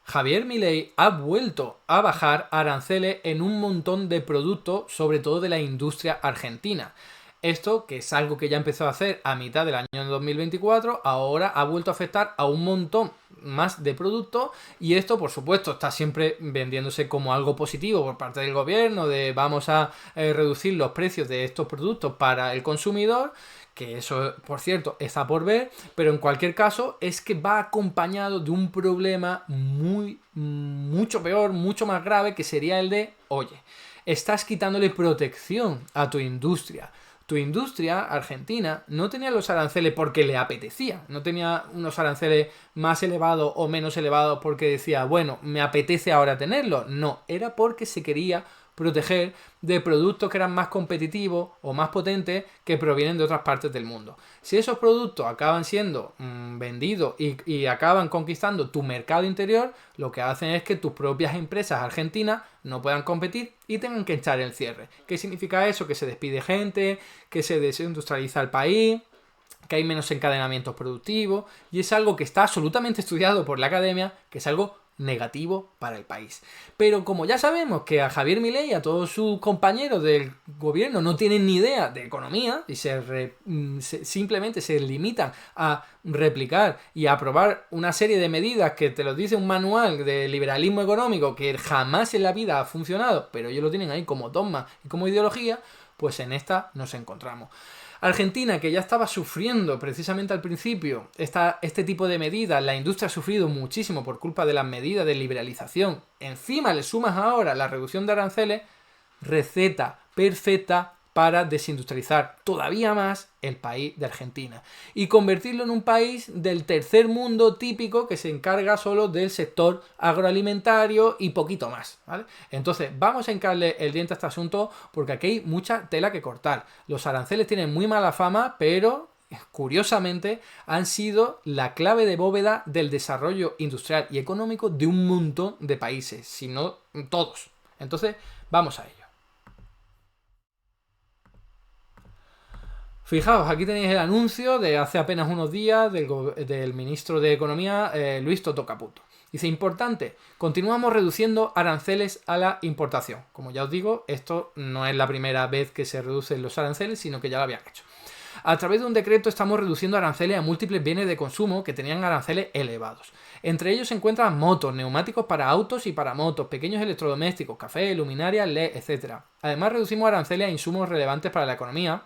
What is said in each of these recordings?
Javier Milei ha vuelto a bajar aranceles en un montón de productos, sobre todo de la industria argentina. Esto, que es algo que ya empezó a hacer a mitad del año 2024, ahora ha vuelto a afectar a un montón más de productos, y esto, por supuesto, está siempre vendiéndose como algo positivo por parte del gobierno, de vamos a reducir los precios de estos productos para el consumidor, que eso, por cierto, está por ver, pero en cualquier caso es que va acompañado de un problema mucho peor, mucho más grave, que sería el de, oye, estás quitándole protección a tu industria. Tu industria argentina no tenía los aranceles porque le apetecía, no tenía unos aranceles más elevados o menos elevados porque decía, bueno, me apetece ahora tenerlo. No, era porque se quería proteger de productos que eran más competitivos o más potentes que provienen de otras partes del mundo. Si esos productos acaban siendo vendidos y acaban conquistando tu mercado interior, lo que hacen es que tus propias empresas argentinas no puedan competir y tengan que echar el cierre. ¿Qué significa eso? Que se despide gente, que se desindustrializa el país, que hay menos encadenamientos productivos, y es algo que está absolutamente estudiado por la academia, que es algo negativo para el país. Pero como ya sabemos que a Javier Milei y a todos sus compañeros del gobierno no tienen ni idea de economía y simplemente se limitan a replicar y a aprobar una serie de medidas que te lo dice un manual de liberalismo económico que jamás en la vida ha funcionado, pero ellos lo tienen ahí como dogma y como ideología, pues en esta nos encontramos. Argentina, que ya estaba sufriendo precisamente al principio este tipo de medidas, la industria ha sufrido muchísimo por culpa de las medidas de liberalización. Encima le sumas ahora la reducción de aranceles, receta perfecta para desindustrializar todavía más el país de Argentina y convertirlo en un país del tercer mundo típico que se encarga solo del sector agroalimentario y poquito más, ¿vale? Entonces vamos a hincarle el diente a este asunto porque aquí hay mucha tela que cortar. Los aranceles tienen muy mala fama, pero curiosamente han sido la clave de bóveda del desarrollo industrial y económico de un montón de países, si no todos. Entonces vamos a ello. Fijaos, aquí tenéis el anuncio de hace apenas unos días del ministro de Economía, Luis Toto Caputo. Dice, importante, continuamos reduciendo aranceles a la importación. Como ya os digo, esto no es la primera vez que se reducen los aranceles, sino que ya lo habían hecho. A través de un decreto estamos reduciendo aranceles a múltiples bienes de consumo que tenían aranceles elevados. Entre ellos se encuentran motos, neumáticos para autos y para motos, pequeños electrodomésticos, café, luminarias, LED, etc. Además, reducimos aranceles a insumos relevantes para la economía,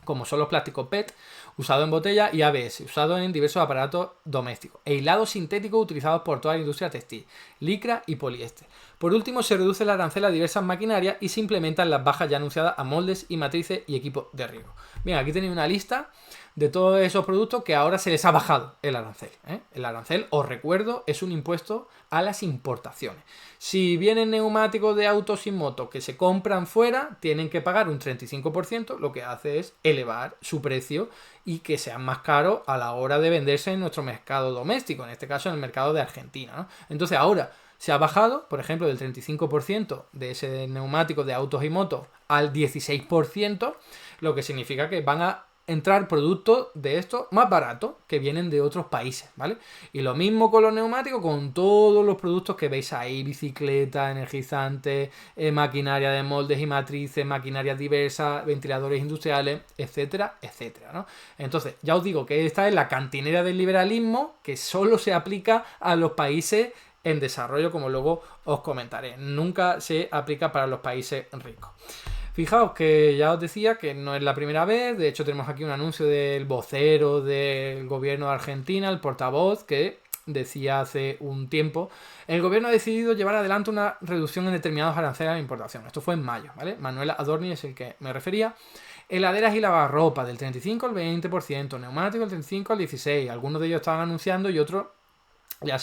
como son los plásticos PET, usados en botella, y ABS, usados en diversos aparatos domésticos, e hilados sintéticos utilizados por toda la industria textil, licra y poliéster. Por último, se reduce el arancel a diversas maquinarias y se implementan las bajas ya anunciadas a moldes y matrices y equipos de riego. Bien, aquí tenéis una lista de todos esos productos que ahora se les ha bajado el arancel. El arancel, os recuerdo, es un impuesto a las importaciones. Si vienen neumáticos de autos y motos que se compran fuera, tienen que pagar un 35%, lo que hace es elevar su precio y que sean más caros a la hora de venderse en nuestro mercado doméstico, en este caso en el mercado de Argentina, ¿no? Entonces ahora se ha bajado, por ejemplo, del 35% de ese neumático de autos y motos al 16%, lo que significa que van a entrar productos de estos más baratos que vienen de otros países, ¿vale? Y lo mismo con los neumáticos, con todos los productos que veis ahí, bicicletas, energizantes, maquinaria de moldes y matrices, maquinarias diversas, ventiladores industriales, etcétera, etcétera, ¿no? Entonces, ya os digo que esta es la cantinera del liberalismo que solo se aplica a los países en desarrollo, como luego os comentaré. Nunca se aplica para los países ricos. Fijaos que ya os decía que no es la primera vez, de hecho tenemos aquí un anuncio del vocero del gobierno de Argentina, el portavoz, que decía hace un tiempo, el gobierno ha decidido llevar adelante una reducción en determinados aranceles a la importación. Esto fue en mayo, ¿vale? Manuel Adorni es el que me refería. Heladeras y lavarropa del 35 al 20%, neumáticos del 35 al 16%, algunos de ellos estaban anunciando y otros ya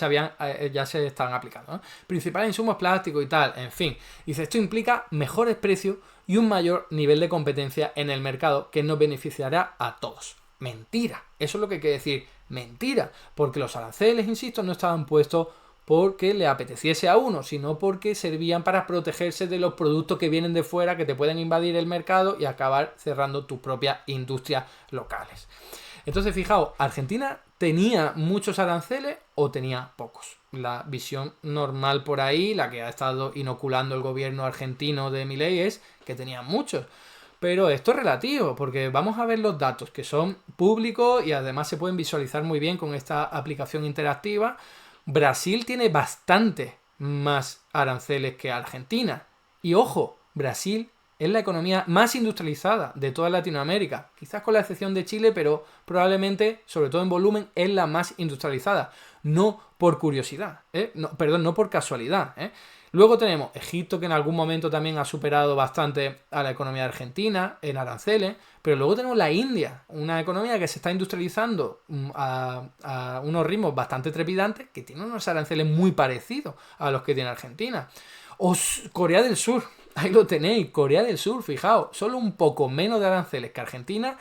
se están aplicando, ¿no? Principales insumos plásticos y tal, en fin. Dice, esto implica mejores precios y un mayor nivel de competencia en el mercado que nos beneficiará a todos. Mentira. Eso es lo que quiere decir. Mentira. Porque los aranceles, insisto, no estaban puestos porque le apeteciese a uno, sino porque servían para protegerse de los productos que vienen de fuera, que te pueden invadir el mercado y acabar cerrando tus propias industrias locales. Entonces, fijaos, ¿Argentina tenía muchos aranceles o tenía pocos? la visión normal por ahí, la que ha estado inoculando el gobierno argentino de Milei, es que tenían muchos. Pero esto es relativo, porque vamos a ver los datos que son públicos y además se pueden visualizar muy bien con esta aplicación interactiva. Brasil tiene bastante más aranceles que Argentina. Y ojo, Brasil es la economía más industrializada de toda Latinoamérica. Quizás con la excepción de Chile, pero probablemente, sobre todo en volumen, es la más industrializada. No por curiosidad, no por casualidad. Luego tenemos Egipto, que en algún momento también ha superado bastante a la economía argentina en aranceles, pero luego tenemos la India, una economía que se está industrializando a unos ritmos bastante trepidantes, que tiene unos aranceles muy parecidos a los que tiene Argentina. O Corea del Sur, ahí lo tenéis, Corea del Sur, fijaos, solo un poco menos de aranceles que Argentina,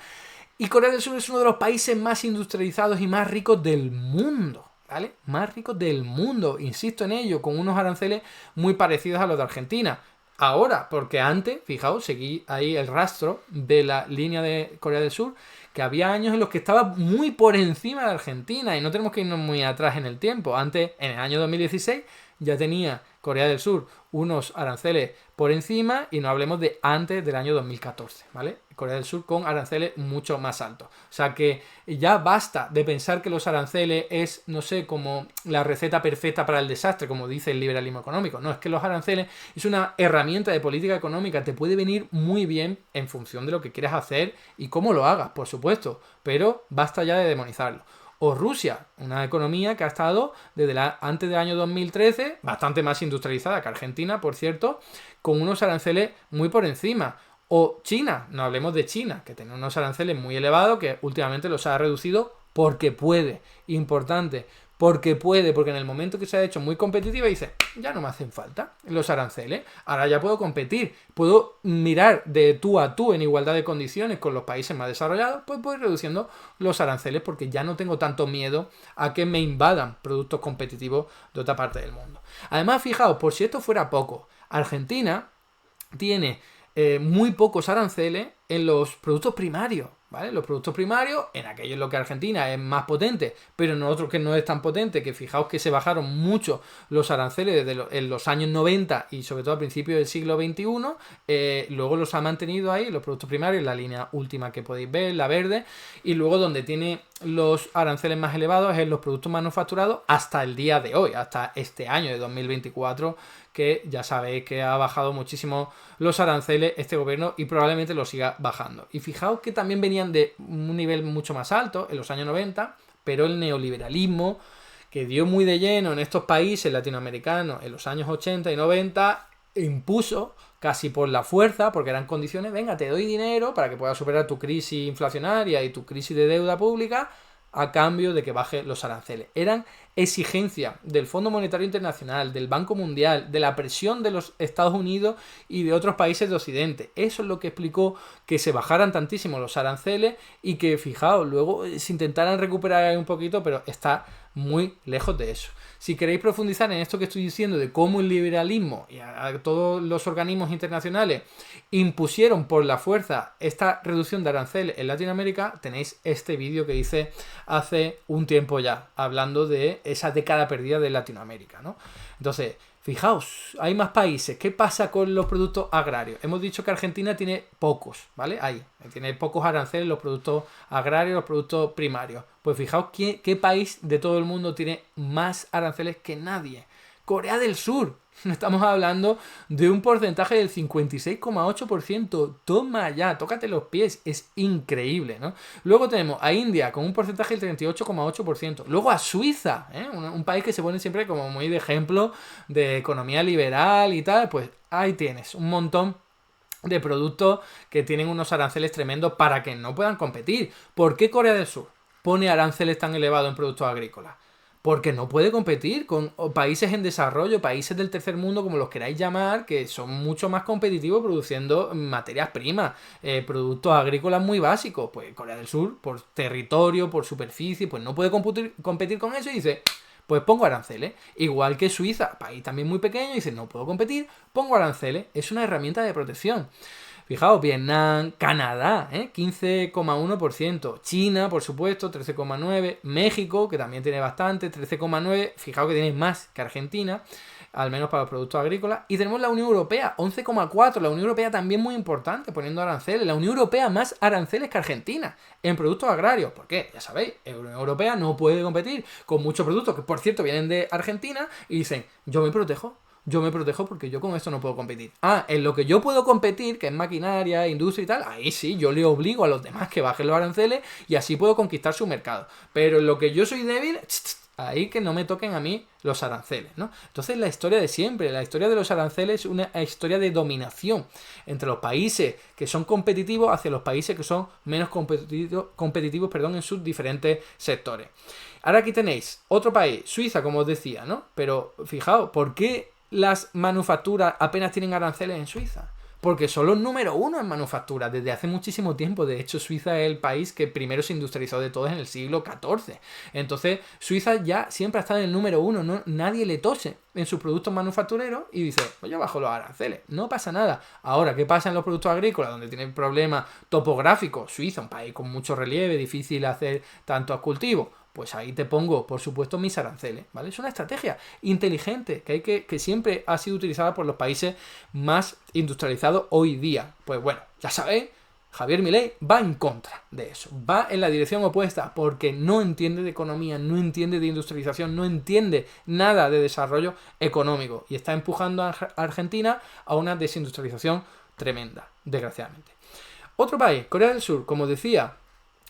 y Corea del Sur es uno de los países más industrializados y más ricos del mundo. ¿Vale? Más ricos del mundo, insisto en ello, con unos aranceles muy parecidos a los de Argentina. Ahora, porque antes, fijaos, seguí ahí el rastro de la línea de Corea del Sur, que había años en los que estaba muy por encima de Argentina, y no tenemos que irnos muy atrás en el tiempo. Antes, en el año 2016, ya tenía Corea del Sur unos aranceles por encima, y no hablemos de antes del año 2014, ¿vale? Corea del Sur con aranceles mucho más altos. O sea que ya basta de pensar que los aranceles es, no sé, como la receta perfecta para el desastre, como dice el liberalismo económico. No, es que los aranceles es una herramienta de política económica, te puede venir muy bien en función de lo que quieras hacer y cómo lo hagas, por supuesto, pero basta ya de demonizarlo. O Rusia, una economía que ha estado desde antes del año 2013, bastante más industrializada que Argentina, por cierto, con unos aranceles muy por encima. O China, no hablemos de China, que tiene unos aranceles muy elevados que últimamente los ha reducido porque puede. Importante, porque puede, porque en el momento que se ha hecho muy competitiva dice, ya no me hacen falta los aranceles, ahora ya puedo competir, puedo mirar de tú a tú en igualdad de condiciones con los países más desarrollados, pues voy reduciendo los aranceles porque ya no tengo tanto miedo a que me invadan productos competitivos de otra parte del mundo. Además, fijaos, por si esto fuera poco, Argentina tiene muy pocos aranceles en los productos primarios, ¿vale? Los productos primarios, en aquello en lo que Argentina es más potente, pero en otros que no es tan potente, que fijaos que se bajaron mucho los aranceles desde en los años 90 y sobre todo a principios del siglo XXI, luego los ha mantenido ahí, los productos primarios, la línea última que podéis ver, la verde, y luego donde tiene los aranceles más elevados es en los productos manufacturados hasta el día de hoy, hasta este año de 2024, que ya sabéis que ha bajado muchísimo los aranceles este gobierno y probablemente lo siga bajando. Y fijaos que también venían de un nivel mucho más alto en los años 90, pero el neoliberalismo que dio muy de lleno en estos países latinoamericanos en los años 80 y 90 impuso casi por la fuerza, porque eran condiciones, venga, te doy dinero para que puedas superar tu crisis inflacionaria y tu crisis de deuda pública a cambio de que baje los aranceles. Eran exigencia del Fondo Monetario Internacional, del Banco Mundial, de la presión de los Estados Unidos y de otros países de Occidente. Eso es lo que explicó que se bajaran tantísimo los aranceles y que, fijaos, luego se intentaran recuperar un poquito, pero está muy lejos de eso. Si queréis profundizar en esto que estoy diciendo de cómo el liberalismo y a todos los organismos internacionales impusieron por la fuerza esta reducción de aranceles en Latinoamérica, tenéis este vídeo que hice hace un tiempo ya, hablando de esa década perdida de Latinoamérica, ¿no? Entonces, fijaos, hay más países. ¿Qué pasa con los productos agrarios? Hemos dicho que Argentina tiene pocos, ¿vale? Tiene pocos aranceles los productos agrarios, los productos primarios. Pues fijaos qué país de todo el mundo tiene más aranceles que nadie. Corea del Sur. Estamos hablando de un porcentaje del 56,8%. Toma ya, tócate los pies. Es increíble, ¿no? Luego tenemos a India con un porcentaje del 38,8%. Luego a Suiza, un país que se pone siempre como muy de ejemplo de economía liberal y tal. Pues ahí tienes un montón de productos que tienen unos aranceles tremendos para que no puedan competir. ¿Por qué Corea del Sur pone aranceles tan elevados en productos agrícolas? Porque no puede competir con países en desarrollo, países del tercer mundo, como los queráis llamar, que son mucho más competitivos produciendo materias primas, productos agrícolas muy básicos. Pues Corea del Sur, por territorio, por superficie, pues no puede competir con eso y dice, pues pongo aranceles. Igual que Suiza, país también muy pequeño, dice, no puedo competir, pongo aranceles. Es una herramienta de protección. Fijaos, Vietnam, Canadá, 15,1%. China, por supuesto, 13,9%. México, que también tiene bastante, 13,9%. Fijaos que tiene más que Argentina, al menos para los productos agrícolas. Y tenemos la Unión Europea, 11,4%. La Unión Europea también muy importante, poniendo aranceles. La Unión Europea más aranceles que Argentina en productos agrarios. ¿Por qué? Ya sabéis, la Unión Europea no puede competir con muchos productos que, por cierto, vienen de Argentina y dicen, yo me protejo porque yo con esto no puedo competir. En lo que yo puedo competir, que es maquinaria, industria y tal, ahí sí, yo le obligo a los demás que bajen los aranceles y así puedo conquistar su mercado. Pero en lo que yo soy débil, ahí que no me toquen a mí los aranceles, ¿no? Entonces la historia de siempre, la historia de los aranceles es una historia de dominación entre los países que son competitivos hacia los países que son menos competitivos, en sus diferentes sectores. Ahora aquí tenéis otro país, Suiza, como os decía, ¿no? Pero fijaos, ¿por qué las manufacturas apenas tienen aranceles en Suiza? Porque son los número uno en manufactura desde hace muchísimo tiempo. De hecho, Suiza es el país que primero se industrializó de todos en el siglo XIV. Entonces, Suiza ya siempre ha estado en el número uno. ¿No? Nadie le tose en sus productos manufactureros y dice, pues yo bajo los aranceles. No pasa nada. Ahora, ¿qué pasa en los productos agrícolas? Donde tienen problemas topográficos. Suiza, un país con mucho relieve, difícil hacer tantos cultivos. Pues ahí te pongo, por supuesto, mis aranceles, ¿vale? Es una estrategia inteligente que siempre ha sido utilizada por los países más industrializados hoy día. Pues bueno, ya sabéis, Javier Milei va en contra de eso, va en la dirección opuesta porque no entiende de economía, no entiende de industrialización, no entiende nada de desarrollo económico y está empujando a Argentina a una desindustrialización tremenda, desgraciadamente. Otro país, Corea del Sur, como decía,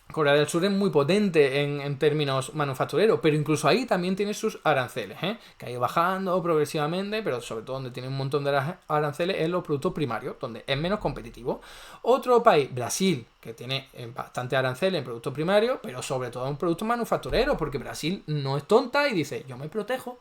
Corea del Sur es muy potente en términos manufactureros, pero incluso ahí también tiene sus aranceles, que ha ido bajando progresivamente, pero sobre todo donde tiene un montón de aranceles es los productos primarios, donde es menos competitivo. Otro país, Brasil, que tiene bastante aranceles en productos primarios, pero sobre todo en productos manufactureros, porque Brasil no es tonta y dice, yo me protejo,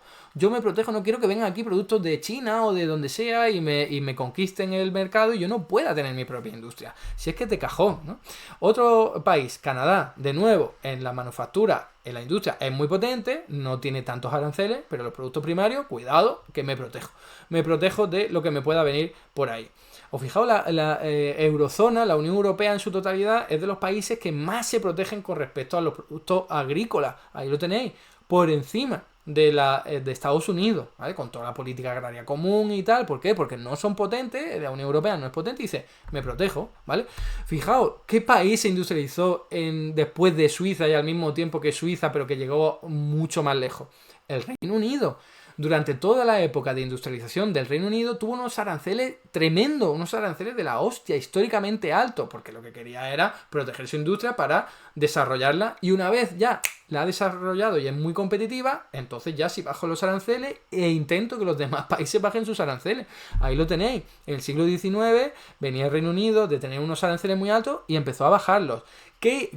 no quiero que vengan aquí productos de China o de donde sea y me conquisten el mercado y yo no pueda tener mi propia industria. Si es que te cajón, ¿no? Otro país, Canadá, de nuevo, en la manufactura, en la industria es muy potente, no tiene tantos aranceles, pero los productos primarios, cuidado, que me protejo. Me protejo de lo que me pueda venir por ahí. Os fijaos, la eurozona, la Unión Europea en su totalidad, es de los países que más se protegen con respecto a los productos agrícolas. Ahí lo tenéis, por encima de Estados Unidos, ¿vale? Con toda la política agraria común y tal. ¿Por qué? Porque no son potentes, la Unión Europea no es potente y dice, me protejo, ¿vale? Fijaos, ¿qué país se industrializó después de Suiza y al mismo tiempo que Suiza, pero que llegó mucho más lejos? El Reino Unido. Durante toda la época de industrialización del Reino Unido tuvo unos aranceles tremendos, unos aranceles de la hostia, históricamente altos, porque lo que quería era proteger su industria para desarrollarla y una vez ya la ha desarrollado y es muy competitiva, entonces ya si bajo los aranceles e intento que los demás países bajen sus aranceles. Ahí lo tenéis. En el siglo XIX venía el Reino Unido de tener unos aranceles muy altos y empezó a bajarlos.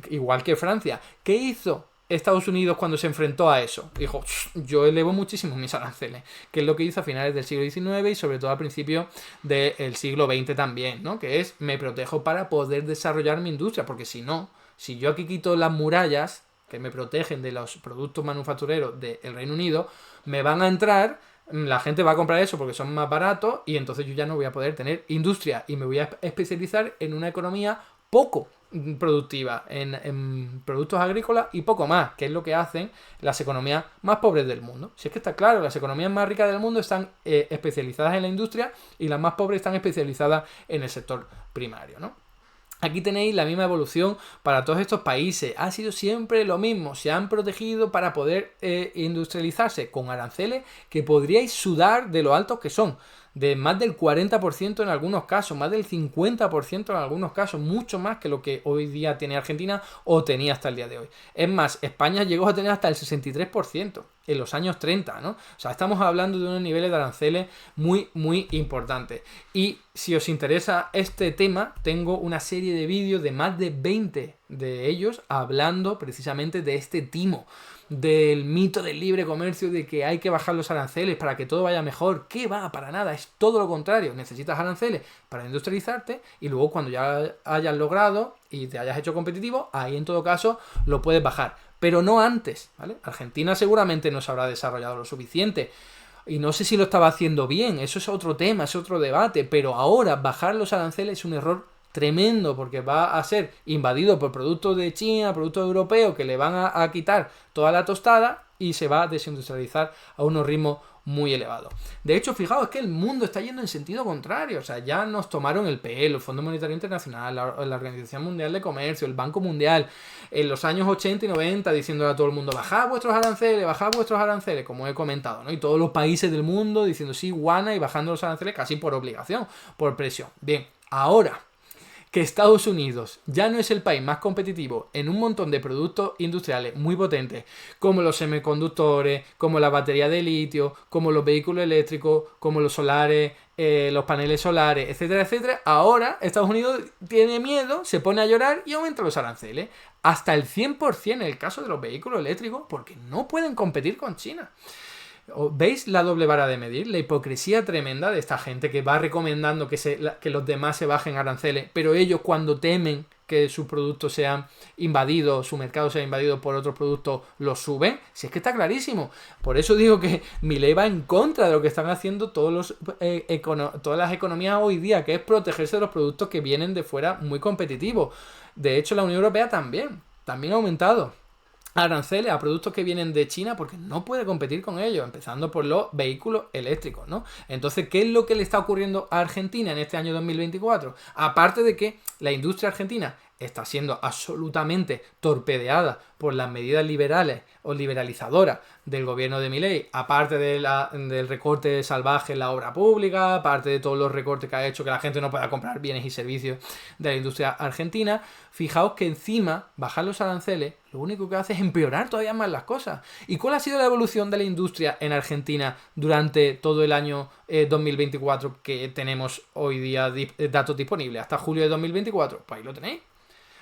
Igual que Francia. ¿Qué hizo Estados Unidos cuando se enfrentó a eso? Dijo, yo elevo muchísimo mis aranceles, que es lo que hizo a finales del siglo XIX y sobre todo al principio del siglo XX también, ¿no? Que es, me protejo para poder desarrollar mi industria, porque si no, si yo aquí quito las murallas que me protegen de los productos manufactureros del Reino Unido, me van a entrar, la gente va a comprar eso porque son más baratos y entonces yo ya no voy a poder tener industria y me voy a especializar en una economía poco productiva, en productos agrícolas y poco más, que es lo que hacen las economías más pobres del mundo. Si es que está claro, las economías más ricas del mundo están especializadas en la industria y las más pobres están especializadas en el sector primario, ¿no? Aquí tenéis la misma evolución para todos estos países. Ha sido siempre lo mismo. Se han protegido para poder industrializarse con aranceles que podríais sudar de lo altos que son. De más del 40% en algunos casos, más del 50% en algunos casos, mucho más que lo que hoy día tiene Argentina o tenía hasta el día de hoy. Es más, España llegó a tener hasta el 63% en los años 30, ¿no? O sea, estamos hablando de unos niveles de aranceles muy, muy importantes. Y si os interesa este tema, tengo una serie de vídeos de más de 20 de ellos hablando precisamente de este timo, del mito del libre comercio, de que hay que bajar los aranceles para que todo vaya mejor. ¿Qué va? Para nada, es todo lo contrario. Necesitas aranceles para industrializarte y luego cuando ya hayas logrado y te hayas hecho competitivo, ahí en todo caso lo puedes bajar. Pero no antes, ¿vale? Argentina seguramente no se habrá desarrollado lo suficiente. Y no sé si lo estaba haciendo bien, eso es otro tema, es otro debate, pero ahora bajar los aranceles es un error tremendo porque va a ser invadido por productos de China, productos europeos que le van a quitar toda la tostada y se va a desindustrializar a unos ritmos muy elevados. De hecho, fijaos, es que el mundo está yendo en sentido contrario. O sea, ya nos tomaron el pelo, el Fondo Monetario Internacional, la Organización Mundial de Comercio, el Banco Mundial, en los años 80 y 90, diciéndole a todo el mundo, bajad vuestros aranceles, como he comentado, ¿no? Y todos los países del mundo diciendo sí, guana, y bajando los aranceles casi por obligación, por presión. Bien, ahora que Estados Unidos ya no es el país más competitivo en un montón de productos industriales muy potentes, como los semiconductores, como la batería de litio, como los vehículos eléctricos, como los solares, los paneles solares, etcétera, etcétera, ahora Estados Unidos tiene miedo, se pone a llorar y aumenta los aranceles. Hasta el 100% en el caso de los vehículos eléctricos, porque no pueden competir con China. ¿Veis la doble vara de medir? La hipocresía tremenda de esta gente que va recomendando que los demás se bajen aranceles, pero ellos cuando temen que sus productos sean invadidos, su mercado sea invadido por otros productos, los suben. Si es que está clarísimo. Por eso digo que Milei va en contra de lo que están haciendo todas las economías hoy día, que es protegerse de los productos que vienen de fuera muy competitivos. De hecho, la Unión Europea también ha aumentado aranceles a productos que vienen de China porque no puede competir con ellos, empezando por los vehículos eléctricos, ¿no? Entonces, ¿qué es lo que le está ocurriendo a Argentina en este año 2024? Aparte de que la industria argentina está siendo absolutamente torpedeada por las medidas liberales o liberalizadoras del gobierno de Milei, aparte del recorte salvaje en la obra pública, aparte de todos los recortes que ha hecho que la gente no pueda comprar bienes y servicios de la industria argentina. Fijaos que encima bajar los aranceles lo único que hace es empeorar todavía más las cosas. ¿Y cuál ha sido la evolución de la industria en Argentina durante todo el año 2024 que tenemos hoy día datos disponibles? Hasta julio de 2024, pues ahí lo tenéis.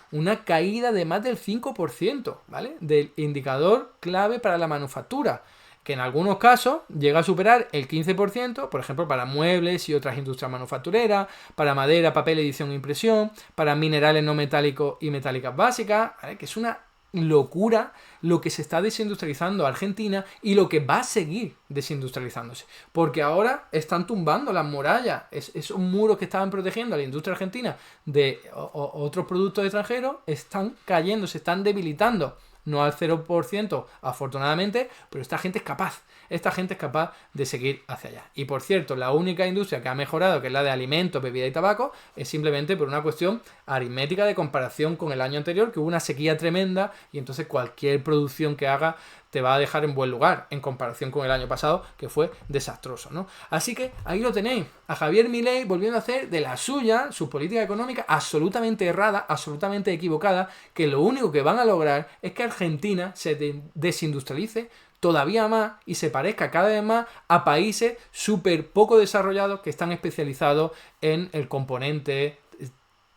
Una caída de más del 5%, ¿vale? Del indicador clave para la manufactura, que en algunos casos llega a superar el 15%, por ejemplo, para muebles y otras industrias manufactureras, para madera, papel, edición e impresión, para minerales no metálicos y metálicas básicas, ¿vale? Que es una locura lo que se está desindustrializando Argentina y lo que va a seguir desindustrializándose, porque ahora están tumbando las murallas, esos muros que estaban protegiendo a la industria argentina de otros productos extranjeros están cayendo, se están debilitando, no al 0% afortunadamente, pero esta gente es capaz de seguir hacia allá. Y por cierto, la única industria que ha mejorado, que es la de alimentos, bebida y tabaco, es simplemente por una cuestión aritmética de comparación con el año anterior, que hubo una sequía tremenda y entonces cualquier producción que haga te va a dejar en buen lugar en comparación con el año pasado, que fue desastroso, ¿no? Así que ahí lo tenéis, a Javier Milei volviendo a hacer de la suya su política económica absolutamente errada, absolutamente equivocada, que lo único que van a lograr es que Argentina se desindustrialice todavía más y se parezca cada vez más a países súper poco desarrollados que están especializados en el componente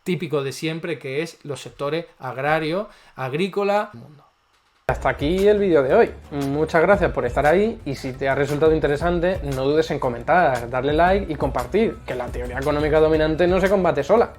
típico de siempre, que es los sectores agrarios, agrícola, mundo. Hasta aquí el vídeo de hoy. Muchas gracias por estar ahí y si te ha resultado interesante, no dudes en comentar, darle like y compartir, que la teoría económica dominante no se combate sola.